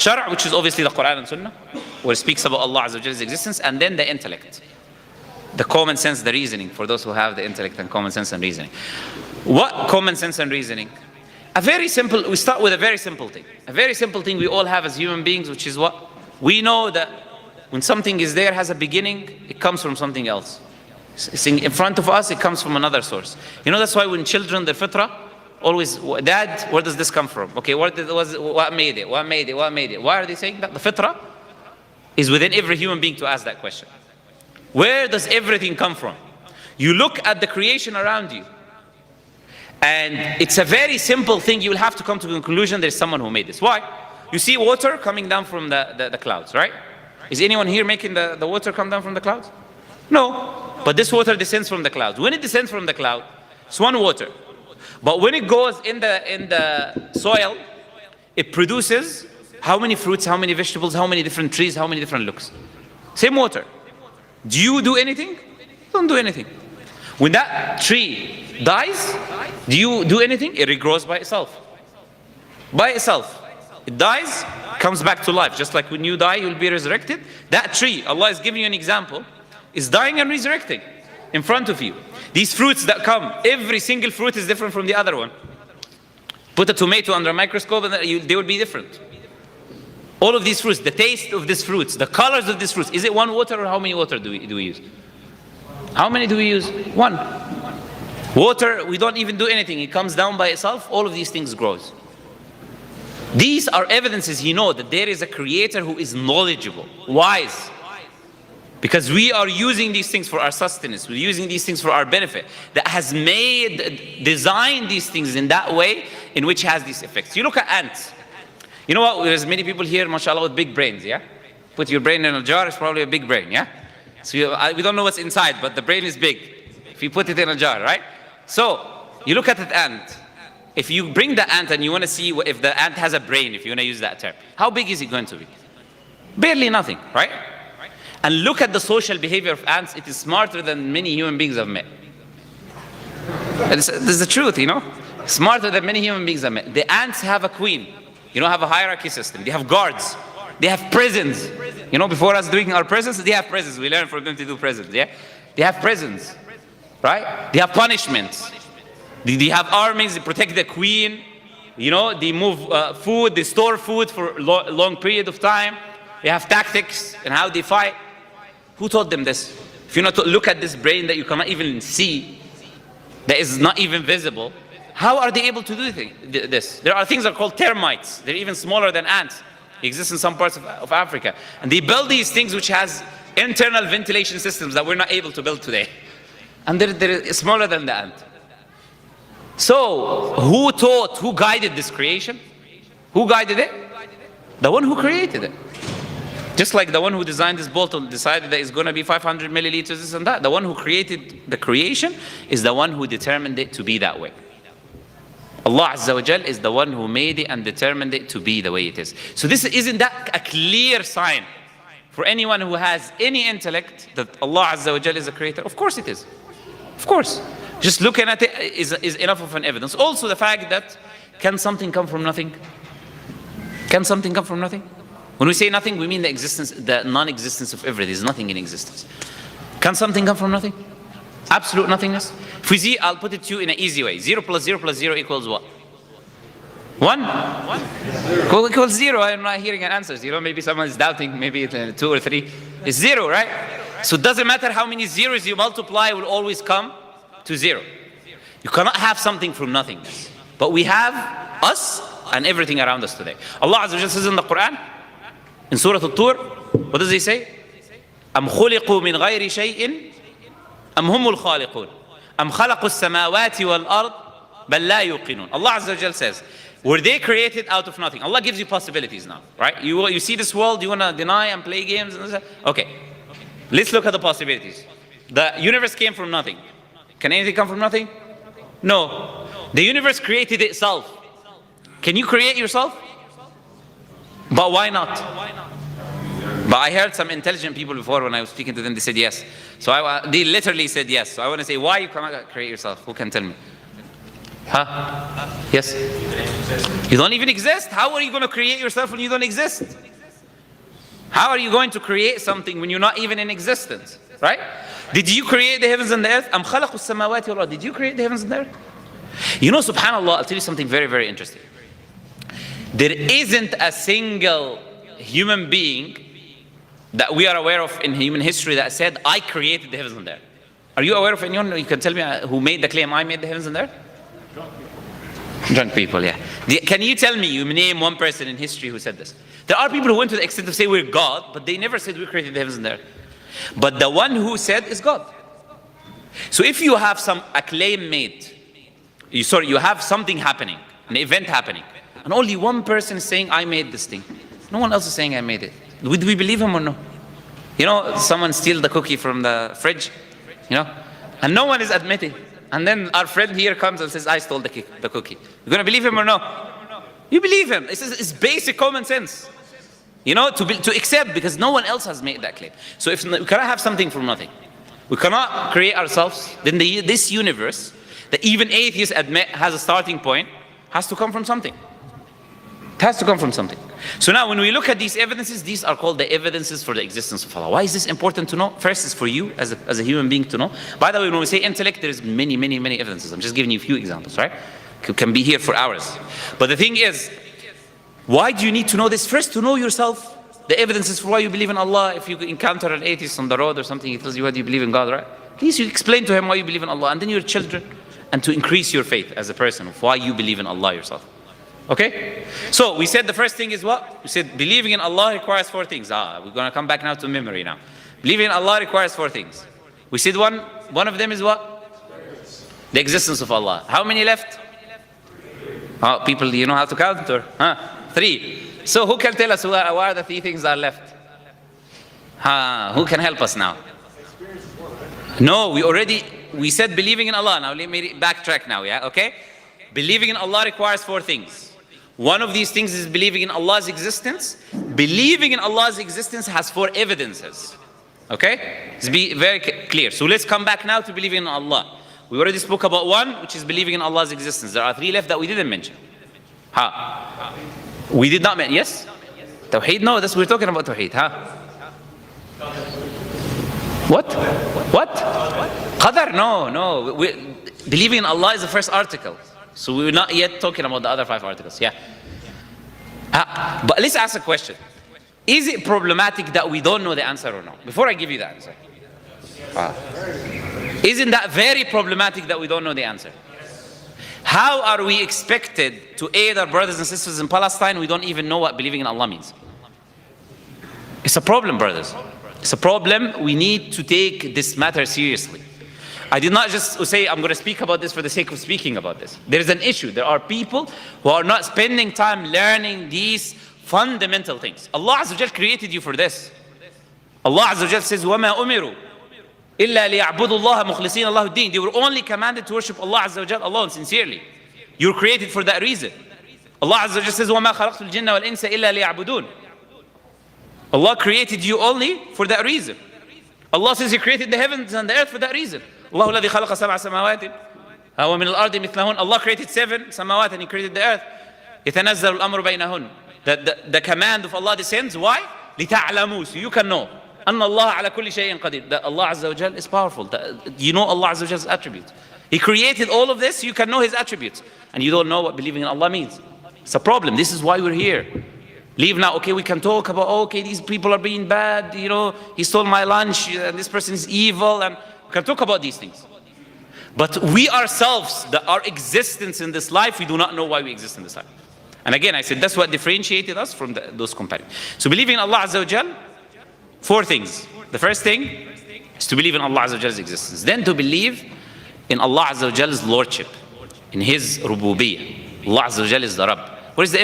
Shara', which is obviously the Quran and Sunnah, where it speaks about Allah Azza wa Jalla's existence, and then the intellect. The common sense, the reasoning, for those who have the intellect and common sense and reasoning. What common sense and reasoning? We start with a very simple thing. A very simple thing we all have as human beings, which is what? We know that when something is there, has a beginning, it comes from something else. It's in front of us, it comes from another source. You know, that's why when children, the fitrah, always, Dad, where does this come from? Okay, what made it? What made it? What made it? Why are they saying that? The fitrah is within every human being to ask that question. Where does everything come from? You look at the creation around you, and it's a very simple thing. You will have to come to the conclusion there's someone who made this. Why? You see water coming down from the clouds, right? Is anyone here making the water come down from the clouds? No. But this water descends from the clouds. When it descends from the cloud, it's one water. But when it goes in the soil, it produces how many fruits, how many vegetables, how many different trees, how many different looks. Same water. Do you do anything? Don't do anything. When that tree dies, do you do anything? It regrows by itself. By itself. It dies, comes back to life. Just like when you die, you'll be resurrected. That tree, Allah is giving you an example, is dying and resurrecting in front of you. These fruits that come, every single fruit is different from the other one. Put a tomato under a microscope and they will be different. All of these fruits, the taste of these fruits, the colors of these fruits, is it one water or how many water do we use? How many do we use? One. Water, we don't even do anything. It comes down by itself. All of these things grows. These are evidences, that there is a creator who is knowledgeable, wise. Because we are using these things for our sustenance. We're using these things for our benefit. That has designed these things in that way in which has these effects. You look at ants. You know what? There's many people here, mashallah, with big brains, yeah? Put your brain in a jar, it's probably a big brain, yeah? So we don't know what's inside, but the brain is big. If you put it in a jar, right? So, you look at the ant. If you bring the ant and you want to see if the ant has a brain, if you want to use that term, how big is it going to be? Barely nothing, right? And look at the social behavior of ants. It is smarter than many human beings I've met. This is the truth, Smarter than many human beings I've met. The ants have a queen. Have a hierarchy system. They have guards. They have prisons. Before us doing our prisons, they have prisons. We learn from them to do prisons, yeah? They have prisons, right? They have punishments. They have armies. They protect the queen. They move food. They store food for a long period of time. They have tactics and how they fight. Who taught them this? If you not look at this brain that you cannot even see, that is not even visible, how are they able to do this? There are things that are called termites. They're even smaller than ants. They exist in some parts of Africa. And they build these things which has internal ventilation systems that we're not able to build today. And they're smaller than the ant. So, who guided this creation? Who guided it? The one who created it. Just like the one who designed this bottle decided that it's going to be 500 milliliters, this and that. The one who created the creation is the one who determined it to be that way. Allah Azza wa Jal is the one who made it and determined it to be the way it is. So isn't that a clear sign for anyone who has any intellect that Allah Azza wa Jal is a creator? Of course it is. Of course. Just looking at it is enough of an evidence. Also the fact that, can something come from nothing? Can something come from nothing? When we say nothing, we mean the non-existence of everything. There's nothing in existence. Can something come from nothing? Absolute nothingness. If we see, I'll put it to you in an easy way. 0 plus 0 plus 0 equals what? 1? Equals 0. I'm not hearing an answer. Maybe someone is doubting, maybe it's 2 or 3. It's 0, right? So it doesn't matter how many zeros you multiply, it will always come to 0. You cannot have something from nothingness. But we have us and everything around us today. Allah Azza wa Jalla says in the Quran, in Surah Al-Tur, what does He say? أَمْ خُلِقُوا مِنْ غَيْرِ شَيْءٍ أَمْ هُمُ الْخَالِقُونَ أَمْ خَلَقُوا السَّمَاوَاتِ وَالْأَرْضِ بَلْ لَا يُوقِنُونَ. Allah Azza wa Jalla says, were they created out of nothing? Allah gives you possibilities now, right? You see this world, you want to deny and play games? Okay, let's look at the possibilities. The universe came from nothing. Can anything come from nothing? No. The universe created itself. Can you create yourself? But why not? But I heard some intelligent people before when I was speaking to them, they said yes. So they literally said yes. So I want to say, why you cannot create yourself? Who can tell me? Huh? Yes? You don't even exist. How are you going to create yourself when you don't exist? How are you going to create something when you're not even in existence? Right? Did you create the heavens and the earth? أَمْ خَلَقُوا السَّمَاوَاتِ وَالْأَرْضِ. Did you create the heavens and the earth? You know, subhanAllah, I'll tell you something very, very interesting. There isn't a single human being that we are aware of in human history that said, I created the heavens and the earth. Are you aware of anyone? You can tell me who made the claim, I made the heavens and the earth? Drunk people, yeah. Can you tell me, you name one person in history who said this? There are people who went to the extent of saying we're God, but they never said we created the heavens and the earth. But the one who said is God. So if you have a claim made, you have something happening, an event happening, and only one person is saying, I made this thing. No one else is saying I made it. Would we believe him or no? You know, someone steals the cookie from the fridge, you know, and no one is admitting. And then our friend here comes and says, I stole the cookie. You're going to believe him or no? You believe him. It's basic common sense. You know, to accept, because no one else has made that claim. So if we cannot have something from nothing, we cannot create ourselves, then this universe, that even atheists admit has a starting point, has to come from something. It has to come from something. So now when we look at these evidences, these are called the evidences for the existence of Allah. Why is this important to know? First is for you as a human being to know. By the way, when we say intellect, there is many, many, many evidences. I'm just giving you a few examples, right? You can be here for hours. But the thing is, why do you need to know this? First, to know yourself. The evidences for why you believe in Allah. If you encounter an atheist on the road or something, he tells you, why do you believe in God, right? Please, you explain to him why you believe in Allah, and then your children, and to increase your faith as a person of why you believe in Allah yourself. Okay? So we said the first thing is what? We said believing in Allah requires 4 things. We're going to come back now to memory now. Believing in Allah requires 4 things. We said one of them is what? The existence of Allah. How many left? People, you know how to count? Or? 3. So who can tell us what are the 3 things that are left? Who can help us now? No, we said believing in Allah. Now let me backtrack now, yeah? Okay? Believing in Allah requires 4 things. One of these things is believing in Allah's existence. Believing in Allah's existence has 4 evidences. Okay? Let's be very clear. So let's come back now to believing in Allah. We already spoke about 1, which is believing in Allah's existence. There are 3 left that we didn't mention. We did not mention. Yes? Tawheed? No, we're talking about Tawheed. What? Qadar? No. Believing in Allah is the first article. So we're not yet talking about the other 5 articles. Yeah. But let's ask a question. Is it problematic that we don't know the answer or not? Before I give you the answer. Isn't that very problematic that we don't know the answer? How are we expected to aid our brothers and sisters in Palestine? We don't even know what believing in Allah means. It's a problem, brothers. It's a problem. We need to take this matter seriously. I did not just say I'm going to speak about this for the sake of speaking about this. There is an issue. There are people who are not spending time learning these fundamental things. Allah Azza wa Jal created you for this. Allah Azza wa Jal says, وَمَا أُمِرُوا إِلَّا لِيَعْبُدُوا اللَّهَ مُخْلِصِينَ اللَّهُ الدِّينَ. They were only commanded to worship Allah Azza wa Jal alone, sincerely. You're created for that reason. Allah Azza wa Jal says, وَمَا خَلَقْتُ الْجِنَّ وَالْإِنسَ إِلَّا لِيَعْبُدُونَ. Allah created you only for that reason. Allah says He created the heavens and the earth for that reason. Allah الذي خلق سبع سماوات ومن الأرض مثلهن. Allah created 7 samawat and He created the earth. يتنزل الأمر بينهن. The command of Allah descends. Why? لتعلموا. So you can know. أن الله على كل شيء قدير. That Allah Azza wa Jal is powerful. You know Allah Azza wa Jal's attributes. He created all of this. You can know His attributes. And you don't know what believing in Allah means. It's a problem. This is why we're here. Leave now. Okay, we can talk about, okay, these people are being bad. You know, he stole my lunch and this person is evil. And we can talk about these things. But we ourselves, our existence in this life, we do not know why we exist in this life. And again, I said that's what differentiated us from those companions. So believing in Allah Azza wa Jal, 4 things. The first thing is to believe in Allah Azza wa Jal's existence. Then to believe in Allah Azza wa Jal's Lordship, in His Rububiyyah. Allah Azza wa Jal is the Rabb. What is the